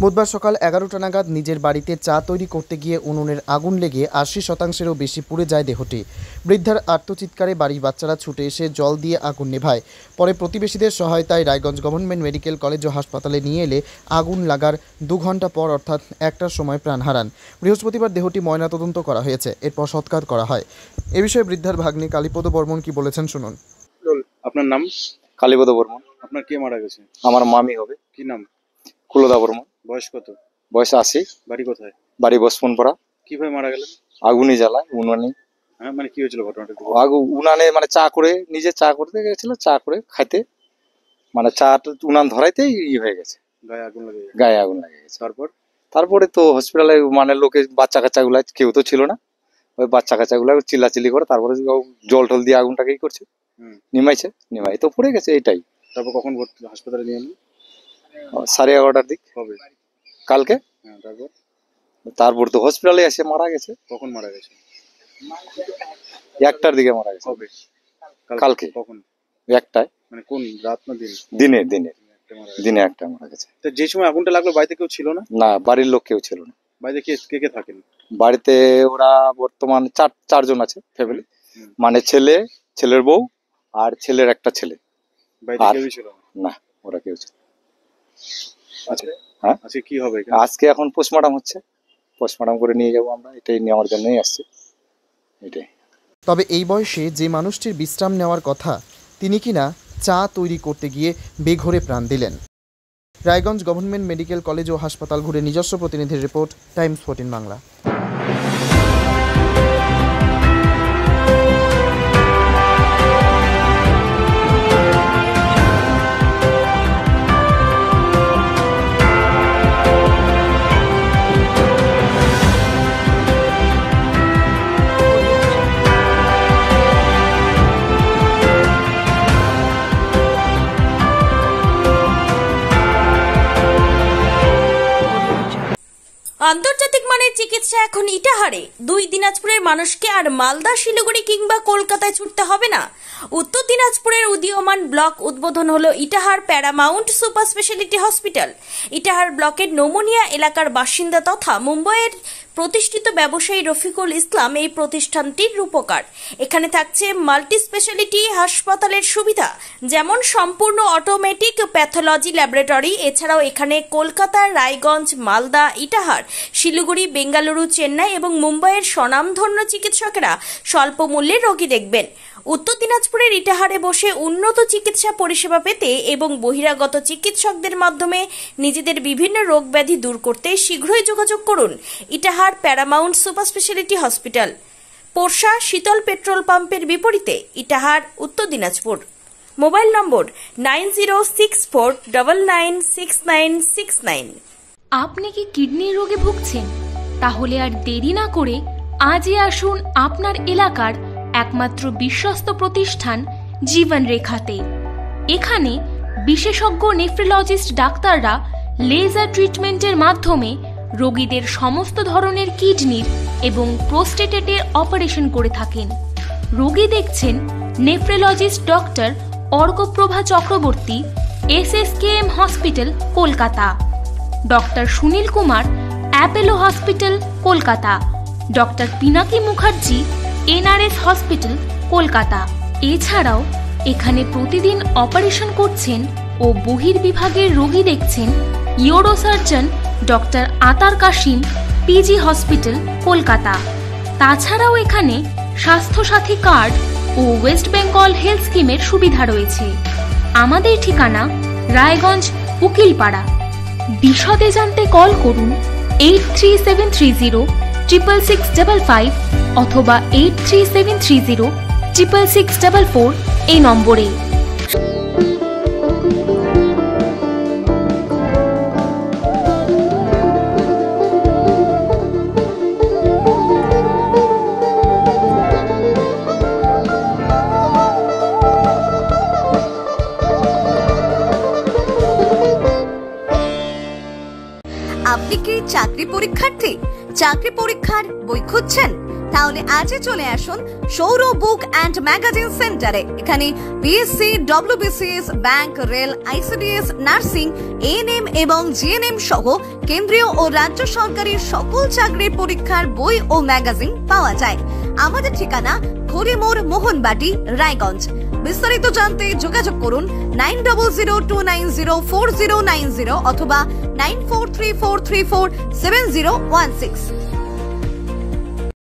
বুধবার সকাল 11টা নাগাদ নিজের বাড়িতে চা তৈরি করতে গিয়ে উনুনের আগুন লেগে 80%-এরও বেশি পুড়ে যায় দেহটি। বৃদ্ধার আর্তচিৎকারে বাড়ির বাচ্চারা ছুটে এসে জল দিয়ে আগুন নেভায়। পরে প্রতিবেশীদের সহায়তায় রায়গঞ্জ গভর্নমেন্ট মেডিকেল কলেজ ও হাসপাতালে নিয়ে এলে আগুন লাগার 2 ঘন্টা পর অর্থাৎ 1টার সময় প্রাণ হারান। বৃহস্পতিবার দেহটি ময়নাতদন্ত করা হয়েছে, এরপর সৎকার করা হয়। এ বিষয়ে বৃদ্ধার ভাগ্নি কালীপদ বর্মন কি বলেছেন শুনুন। আপনার নাম? কালীপদ বর্মন। আপনার কে মারা গেছে? আমার মামি হবে। কি নাম? কুলদা বর্মন। বয়স কত? বয়স 80। বাড়ি কোথায়? বাড়ি বসপনপাড়া। কিভাবে মারা গেলেন? আগুনি জ্বালায় উনানে। হ্যাঁ, মানে কি হয়েছিল ঘটনাটা? উনানে মানে চা করে, নিজে চা করতে গেছিল, চা করে খাইতে মানে চা উনান ধরাইতে হয়ে গেছে, গায়ে আগুন লেগে গেছে। তারপরে তো হসপিটালে মানে লোকে বাচ্চা কাচ্চা গুলা কেউ তো ছিল না, ওই বাচ্চা কাচ্চা গুলা চিল্লাচিল্লি করে তারপরে জল টল দিয়ে আগুনটাকে করছে, নিমাই তো পড়ে গেছে এইটাই। তারপর কখন হাসপাতালে নিয়ে এলেন? 11:30টার দিক। কবে? কালকে। তারপর তো হসপিটালে এসে মারা গেছে। কখন মারা গেছে? 1টার দিকে মারা গেছে। কবে? কালকে। কখন? 1টায়। মানে কোন রাত না দিন? দিনে 1টা মারা গেছে। তো যে সময় আগুনটা লাগলো বাড়িতে কেউ ছিল না? না, বাড়ির লোক কেউ ছিল না। বাড়িতে কে কে থাকেন? বাড়িতে ওরা বর্তমান 4জন আছে ফ্যামিলি, মানে ছেলের বউ আর ছেলের একটা ছেলে। বাড়িতে কেউ ছিল না? ওরা কেউ ছিল। আচ্ছা, হ্যাঁ, আজকে কি হবে? আজকে এখন পোস্টমর্টম হচ্ছে, পোস্টমর্টম করে নিয়ে যাবো আমরা, এটাই নেওয়ার জন্যই আসছি, এটাই। তবে এই বয়সে যে মানুষটির বিশ্রাম নেওয়ার কথা, তিনি কিনা চা তৈরি করতে গিয়ে বেঘোরে প্রাণ দিলেন। রায়গঞ্জ গভর্নমেন্ট মেডিকেল কলেজ ও হাসপাতাল ঘুরে নিজস্ব প্রতিনিধির রিপোর্ট, টাইমস 14 বাংলা। আন্তর্জাতিক মানের চিকিৎসা এখন ইটাহারে। 2 দিনাজপুরের মানুষকে আর মালদা, শিলিগুড়ি কিংবা কলকাতায় ছুটতে হবে না। উত্তর দিনাজপুরের উদীয়মান ব্লক উদ্বোধন হলো Itahar Paramount super speciality hospital. Itahar ব্লকের নোমনিয়া এলাকার বাসিন্দা তথা মুম্বাইয়ের প্রতিষ্ঠিত ব্যবসায়ী রফিকুল ইসলাম এই প্রতিষ্ঠানটির রূপকার। এখানে থাকছে মাল্টি স্পেশালিটি হাসপাতালের সুবিধা, যেমন সম্পূর্ণ অটোমেটিক প্যাথোলজি ল্যাবরেটরি। এছাড়াও এখানে কলকাতা, রায়গঞ্জ, মালদা, ইটাহার, শিলিগুড়ি, বেঙ্গালুরু, চেন্নাই এবং মুম্বাইয়ের স্বনামধন্য চিকিৎসকেরা স্বল্প মূল্যে রোগী দেখবেন। উত্তর দিনাজপুরের ইটাহারে বসে উন্নত চিকিৎসা পরিষেবা পেতে এবং বহিরাগত চিকিৎসকদের মাধ্যমে নিজেদের বিভিন্ন রোগ ব্যাধি দূর করতে শীঘ্রই যোগাযোগ করুন Itahar Paramount super speciality hospital, Porsha Sheetal petrol পাম্পের বিপরীতে, ইটাহার, উত্তর দিনাজপুর। মোবাইল নম্বর 9064996969। আপনি কি কিডনি রোগে ভুগছেন? তাহলে আর দেরি না করে আজই আসুন আপনার এলাকার একমাত্র বিশ্বস্ত প্রতিষ্ঠান জীবন রেখাতে। এখানে বিশেষজ্ঞ নেফ্রোলজিস্ট ডাক্তাররা লেজার ট্রিটমেন্টের মাধ্যমে রোগীদের সমস্ত ধরনের কিডনির এবং প্রোস্টেটের অপারেশন করে থাকেন। রোগী দেখছেন nephrologist doctor Arkaprava Chakraborty, SSKM hospital, Kolkata. Doctor Sunil Kumar, Apollo hospital, Kolkata. Doctor Pinaki Mukherjee, NRS hospital, Kolkata. এছাড়াও এখানে প্রতিদিন অপারেশন করছেন ও বহির্বিভাগের রোগী দেখছেন ইউরোসার্জন ডক্টর আতার কাশিম, PG হসপিটাল, কলকাতা। তাছাড়াও এখানে স্বাস্থ্যসাথী কার্ড ও ওয়েস্ট বেঙ্গল হেলথ স্কিমের সুবিধা রয়েছে। আমাদের ঠিকানা রায়গঞ্জ, উকিলপাড়া। বিশদে জানতে কল করুন 8373066655 অথবা 8373066644 এই নম্বরে। আপনি কি চাকরি পরীক্ষার্থী? চাকরি পরীক্ষার বই খুঁজছেন? তাহলে আজই চলে আসুন সৌর বুক অ্যান্ড ম্যাগাজিন সেন্টারে। এখানে BSc, WBCS, bank, rail, ICDS, nursing, ANM এবং জিএনএম সহ কেন্দ্রীয় ও রাজ্য সরকারি সকল চাকরির পরীক্ষার বই ও ম্যাগাজিন পাওয়া যায়। আমাদের ঠিকানা খড়িমোড়, মোহনবাটি, রায়গঞ্জ। বিস্তারিত জানতে যোগাযোগ করুন 9002904090 অথবা 9434347016।